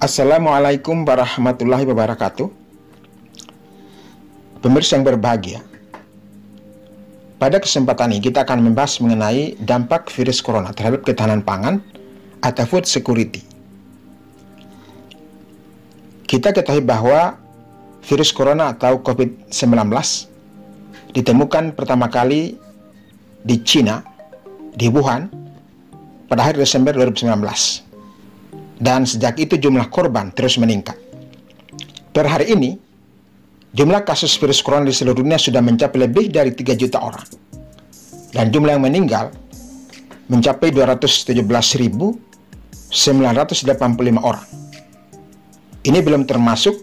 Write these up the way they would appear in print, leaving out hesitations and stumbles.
Assalamualaikum warahmatullahi wabarakatuh. Pemirsa yang berbahagia, pada kesempatan ini kita akan membahas mengenai dampak virus corona terhadap ketahanan pangan atau food security. Kita ketahui bahwa virus corona atau COVID-19 ditemukan pertama kali di China, di Wuhan, pada akhir Desember 2019. Dan sejak itu jumlah korban terus meningkat. Per hari ini, jumlah kasus virus corona di seluruh dunia sudah mencapai lebih dari 3 juta orang. Dan jumlah yang meninggal mencapai 217.985 orang. Ini belum termasuk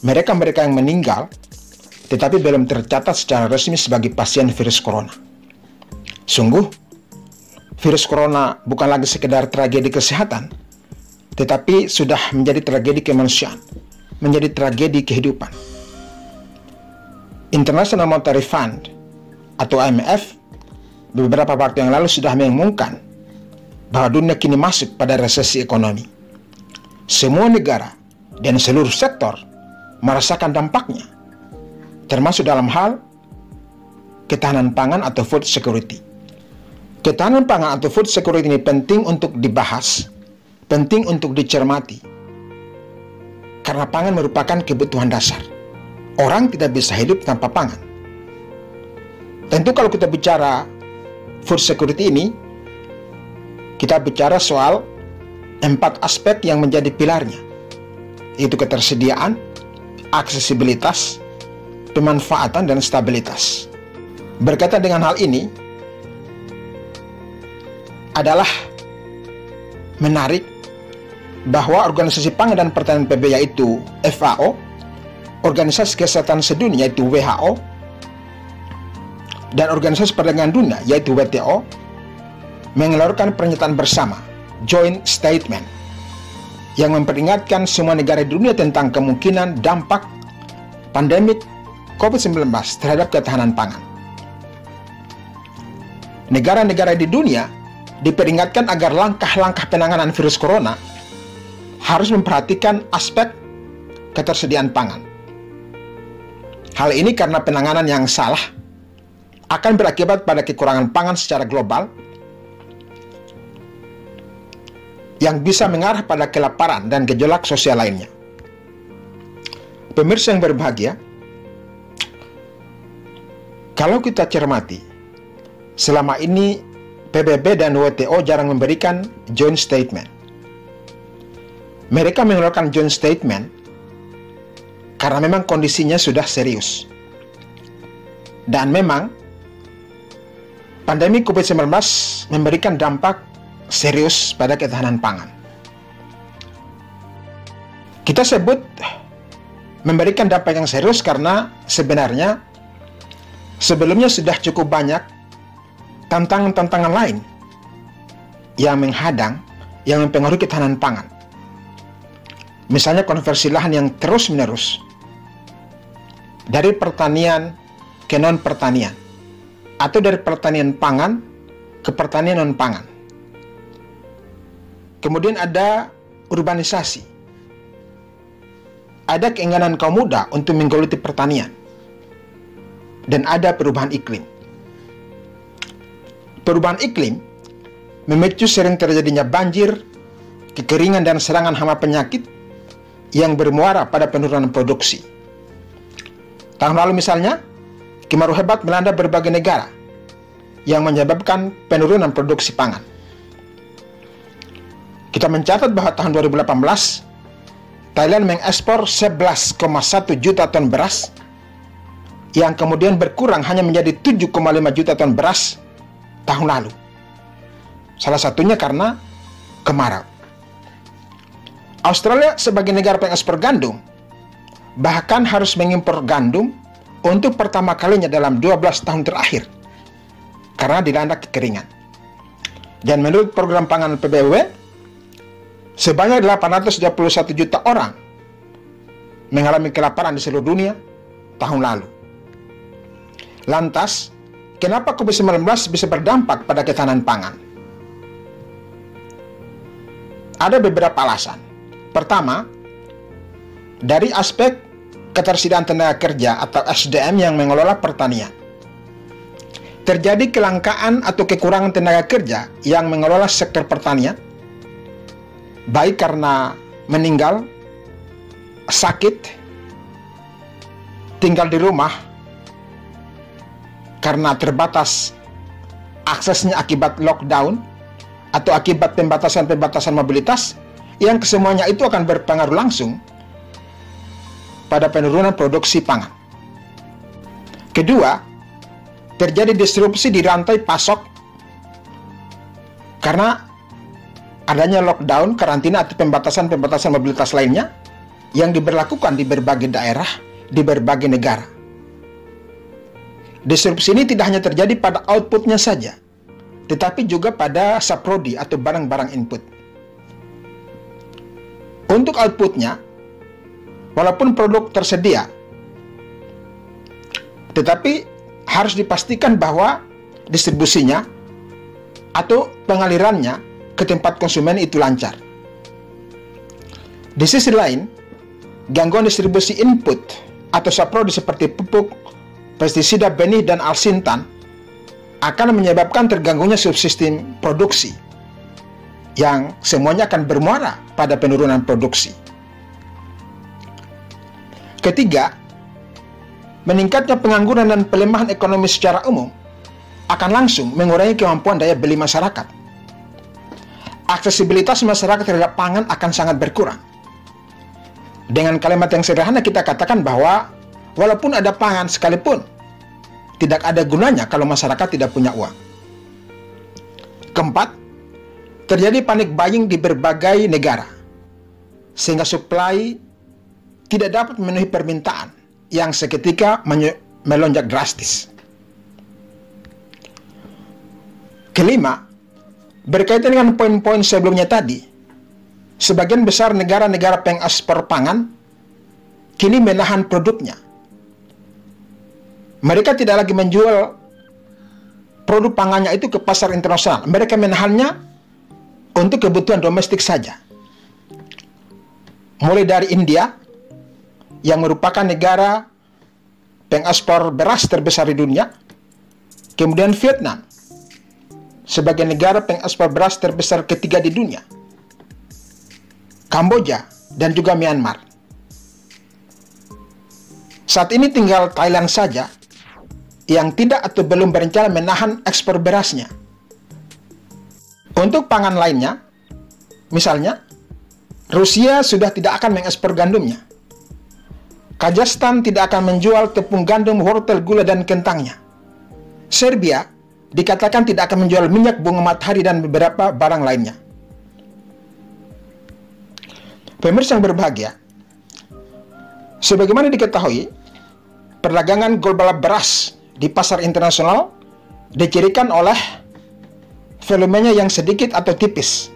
mereka-mereka yang meninggal, tetapi belum tercatat secara resmi sebagai pasien virus corona. Sungguh, virus corona bukan lagi sekedar tragedi kesehatan, tetapi sudah menjadi tragedi kemanusiaan, menjadi tragedi kehidupan. International Monetary Fund atau IMF beberapa waktu yang lalu sudah mengumumkan bahwa dunia kini masuk pada resesi ekonomi. Semua negara dan seluruh sektor merasakan dampaknya, termasuk dalam hal ketahanan pangan atau food security. Ketahanan pangan atau food security ini penting untuk dibahas, penting untuk dicermati, karena pangan merupakan kebutuhan dasar. Orang tidak bisa hidup tanpa pangan. Tentu kalau kita bicara food security ini, kita bicara soal 4 aspek yang menjadi pilarnya, yaitu ketersediaan, aksesibilitas, pemanfaatan, dan stabilitas. Berkaitan dengan hal ini, adalah menarik bahwa Organisasi Pangan dan Pertanian PBB yaitu FAO, Organisasi Kesehatan Sedunia yaitu WHO, dan Organisasi Perdagangan Dunia yaitu WTO mengeluarkan pernyataan bersama Joint Statement yang memperingatkan semua negara di dunia tentang kemungkinan dampak pandemik COVID-19 terhadap ketahanan pangan. Negara-negara di dunia diperingatkan agar langkah-langkah penanganan virus corona harus memperhatikan aspek ketersediaan pangan. Hal ini karena penanganan yang salah akan berakibat pada kekurangan pangan secara global yang bisa mengarah pada kelaparan dan gejolak sosial lainnya. Pemirsa yang berbahagia, kalau kita cermati, selama ini PBB dan WTO jarang memberikan joint statement. Mereka mengeluarkan joint statement karena memang kondisinya sudah serius. Dan memang pandemi COVID-19 memberikan dampak serius pada ketahanan pangan. Kita sebut memberikan dampak yang serius karena sebenarnya sebelumnya sudah cukup banyak tantangan-tantangan lain yang menghadang, yang mempengaruhi ketahanan pangan. Misalnya konversi lahan yang terus-menerus dari pertanian ke non-pertanian, atau dari pertanian pangan ke pertanian non-pangan. Kemudian ada urbanisasi, ada keinginan kaum muda untuk menggeluti pertanian, dan ada perubahan iklim. Perubahan iklim memicu sering terjadinya banjir, kekeringan, dan serangan hama penyakit yang bermuara pada penurunan produksi. Tahun lalu misalnya, kemarau hebat melanda berbagai negara yang menyebabkan penurunan produksi pangan. Kita mencatat bahwa tahun 2018, Thailand mengekspor 11,1 juta ton beras, yang kemudian berkurang hanya menjadi 7,5 juta ton beras tahun lalu. Salah satunya karena kemarau. Australia sebagai negara pengekspor gandum bahkan harus mengimpor gandum untuk pertama kalinya dalam 12 tahun terakhir karena dilanda kekeringan. Dan menurut program pangan PBB, sebanyak 821 juta orang mengalami kelaparan di seluruh dunia tahun lalu. Lantas, kenapa COVID-19 bisa berdampak pada ketahanan pangan? Ada beberapa alasan. Pertama, dari aspek ketersediaan tenaga kerja atau SDM yang mengelola pertanian. Terjadi kelangkaan atau kekurangan tenaga kerja yang mengelola sektor pertanian, baik karena meninggal, sakit, tinggal di rumah, karena terbatas aksesnya akibat lockdown, atau akibat pembatasan-pembatasan mobilitas, yang kesemuanya itu akan berpengaruh langsung pada penurunan produksi pangan. Kedua, terjadi disrupsi di rantai pasok karena adanya lockdown, karantina, atau pembatasan-pembatasan mobilitas lainnya yang diberlakukan di berbagai daerah, di berbagai negara. Disrupsi ini tidak hanya terjadi pada outputnya saja, tetapi juga pada saprodi atau barang-barang input. Untuk outputnya, walaupun produk tersedia, tetapi harus dipastikan bahwa distribusinya atau pengalirannya ke tempat konsumen itu lancar. Di sisi lain, gangguan distribusi input atau saprodi seperti pupuk, pestisida, benih, dan alsintan akan menyebabkan terganggunya subsistem produksi yang semuanya akan bermuara pada penurunan produksi. Ketiga, meningkatnya pengangguran dan pelemahan ekonomi secara umum akan langsung mengurangi kemampuan daya beli masyarakat. Aksesibilitas masyarakat terhadap pangan akan sangat berkurang. Dengan kalimat yang sederhana kita katakan bahwa walaupun ada pangan sekalipun, tidak ada gunanya kalau masyarakat tidak punya uang. Keempat, terjadi panic buying di berbagai negara, sehingga supply tidak dapat memenuhi permintaan yang seketika melonjak drastis. Kelima, berkaitan dengan poin-poin sebelumnya tadi, sebagian besar negara-negara pengekspor pangan kini menahan produknya. Mereka tidak lagi menjual produk pangannya itu ke pasar internasional. Mereka menahannya untuk kebutuhan domestik saja. Mulai dari India, yang merupakan negara pengekspor beras terbesar di dunia, kemudian Vietnam, sebagai negara pengekspor beras terbesar ketiga di dunia, Kamboja, dan juga Myanmar. Saat ini tinggal Thailand saja yang tidak atau belum berencana menahan ekspor berasnya. Untuk pangan lainnya, misalnya, Rusia sudah tidak akan mengekspor gandumnya. Kazakhstan tidak akan menjual tepung gandum, wortel, gula, dan kentangnya. Serbia dikatakan tidak akan menjual minyak bunga matahari dan beberapa barang lainnya. Pemirsa yang berbahagia, sebagaimana diketahui, perdagangan global beras di pasar internasional dicirikan oleh volumenya yang sedikit atau tipis,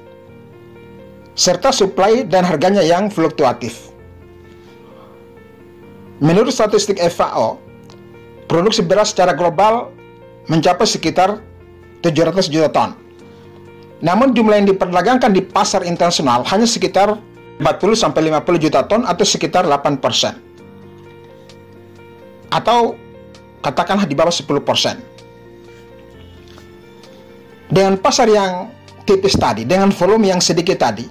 serta supply dan harganya yang fluktuatif. Menurut statistik FAO, produksi beras secara global mencapai sekitar 700 juta ton. Namun jumlah yang diperdagangkan di pasar internasional hanya sekitar 40-50 juta ton atau sekitar 8%. Atau katakanlah di bawah 10%. Dengan pasar yang tipis tadi, dengan volume yang sedikit tadi,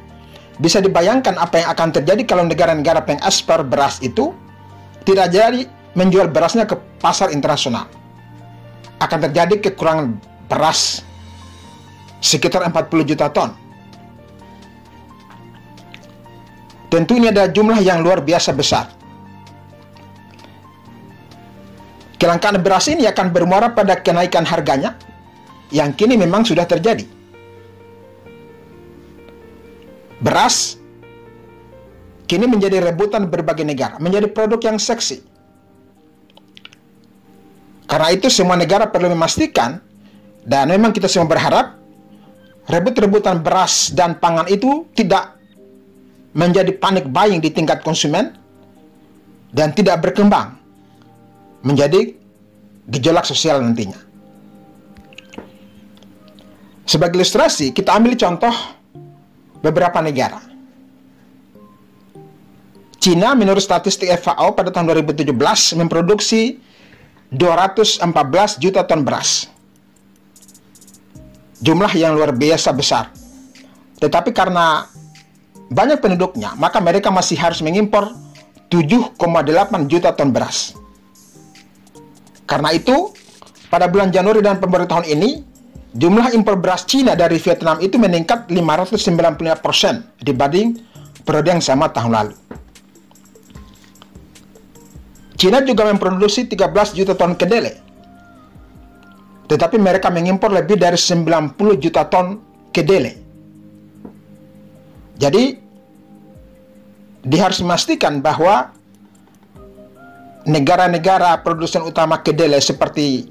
bisa dibayangkan apa yang akan terjadi kalau negara-negara pengekspor beras itu tidak jadi menjual berasnya ke pasar internasional. Akan terjadi kekurangan beras sekitar 40 juta ton. Tentu ini adalah jumlah yang luar biasa besar. Kelangkaan beras ini akan bermuara pada kenaikan harganya yang kini memang sudah terjadi. Beras kini menjadi rebutan berbagai negara, menjadi produk yang seksi. Karena itu semua negara perlu memastikan, dan memang kita semua berharap, rebut-rebutan beras dan pangan itu tidak menjadi panic buying di tingkat konsumen, dan tidak berkembang menjadi gejolak sosial nantinya. Sebagai ilustrasi, kita ambil contoh beberapa negara. Cina menurut statistik FAO pada tahun 2017 memproduksi 214 juta ton beras. Jumlah yang luar biasa besar. Tetapi karena banyak penduduknya, maka mereka masih harus mengimpor 7,8 juta ton beras. Karena itu, pada bulan Januari dan Februari tahun ini, jumlah impor beras Cina dari Vietnam itu meningkat 595% dibanding periode yang sama tahun lalu. Cina juga memproduksi 13 juta ton kedelai. Tetapi mereka mengimpor lebih dari 90 juta ton kedelai. Jadi, harus memastikan bahwa negara-negara produsen utama kedelai seperti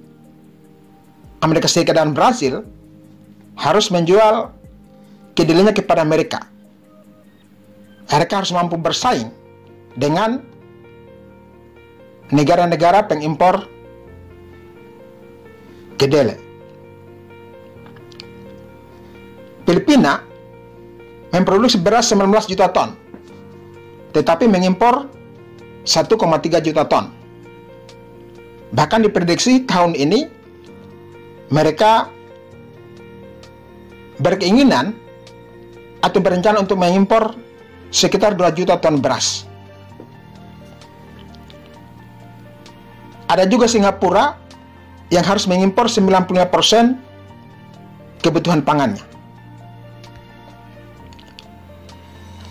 Amerika Serikat dan Brasil harus menjual kedelainya kepada mereka. Mereka harus mampu bersaing dengan negara-negara pengimpor kedelai. Filipina memproduksi beras 19 juta ton, tetapi mengimpor 1,3 juta ton. Bahkan diprediksi tahun ini mereka berkeinginan atau berencana untuk mengimpor sekitar 2 juta ton beras. Ada juga Singapura yang harus mengimpor 95% kebutuhan pangannya.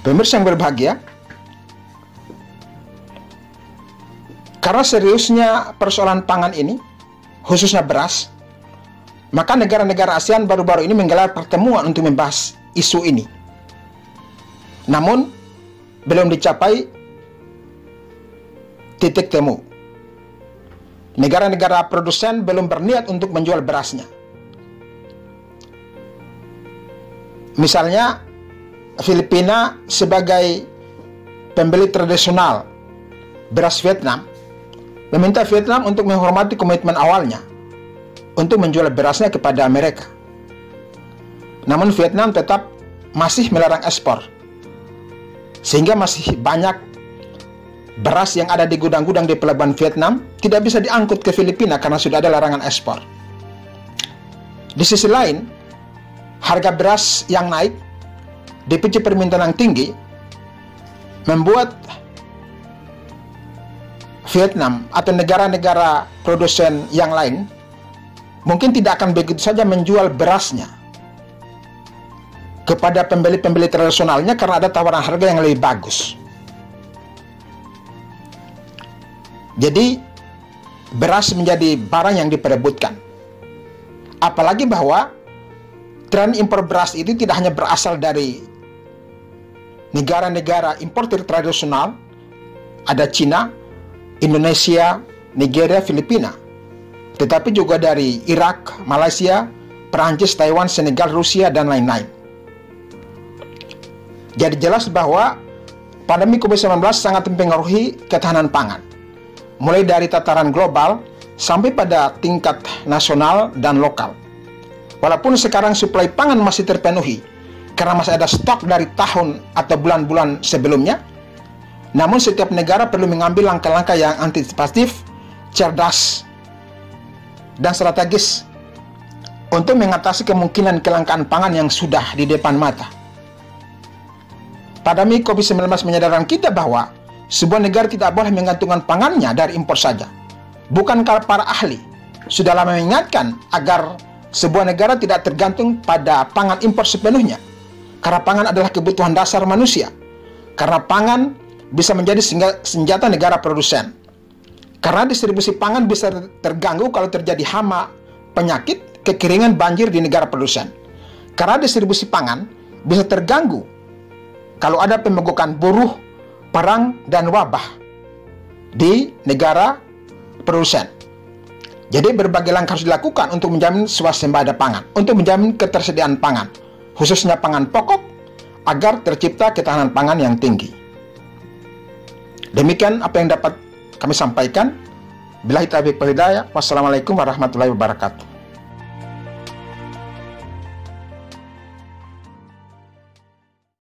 Pemirsa yang berbahagia, karena seriusnya persoalan pangan ini, khususnya beras, maka negara-negara ASEAN baru-baru ini menggelar pertemuan untuk membahas isu ini. Namun, belum dicapai titik temu. Negara-negara produsen belum berniat untuk menjual berasnya. Misalnya, Filipina sebagai pembeli tradisional beras Vietnam meminta Vietnam untuk menghormati komitmen awalnya untuk menjual berasnya kepada Amerika. Namun Vietnam tetap masih melarang ekspor, sehingga masih banyak beras yang ada di gudang-gudang di pelabuhan Vietnam tidak bisa diangkut ke Filipina karena sudah ada larangan ekspor. Di sisi lain, harga beras yang naik dipicu permintaan yang tinggi membuat Vietnam atau negara-negara produsen yang lain mungkin tidak akan begitu saja menjual berasnya kepada pembeli-pembeli tradisionalnya karena ada tawaran harga yang lebih bagus. Jadi, beras menjadi barang yang diperebutkan. Apalagi bahwa tren impor beras itu tidak hanya berasal dari negara-negara importer tradisional, ada Cina, Indonesia, Nigeria, Filipina, tetapi juga dari Irak, Malaysia, Perancis, Taiwan, Senegal, Rusia, dan lain-lain. Jadi jelas bahwa pandemi COVID-19 sangat mempengaruhi ketahanan pangan, mulai dari tataran global sampai pada tingkat nasional dan lokal. Walaupun sekarang suplai pangan masih terpenuhi karena masih ada stok dari tahun atau bulan-bulan sebelumnya, namun setiap negara perlu mengambil langkah-langkah yang antisipatif, cerdas, dan strategis untuk mengatasi kemungkinan kelangkaan pangan yang sudah di depan mata. Pandemi COVID-19 menyadarkan kita bahwa sebuah negara tidak boleh menggantungkan pangannya dari impor saja. Bukankah para ahli sudah lama mengingatkan agar sebuah negara tidak tergantung pada pangan impor sepenuhnya? Karena pangan adalah kebutuhan dasar manusia. Karena pangan bisa menjadi senjata negara produsen. Karena distribusi pangan bisa terganggu kalau terjadi hama, penyakit, kekeringan, banjir di negara produsen. Karena distribusi pangan bisa terganggu kalau ada pemogokan buruh, perang, dan wabah di negara produsen. Jadi berbagai langkah harus dilakukan untuk menjamin swasembada pangan, untuk menjamin ketersediaan pangan, khususnya pangan pokok, agar tercipta ketahanan pangan yang tinggi. Demikian apa yang dapat kami sampaikan. Billahi taufiq wal hidayah. Wassalamualaikum warahmatullahi wabarakatuh.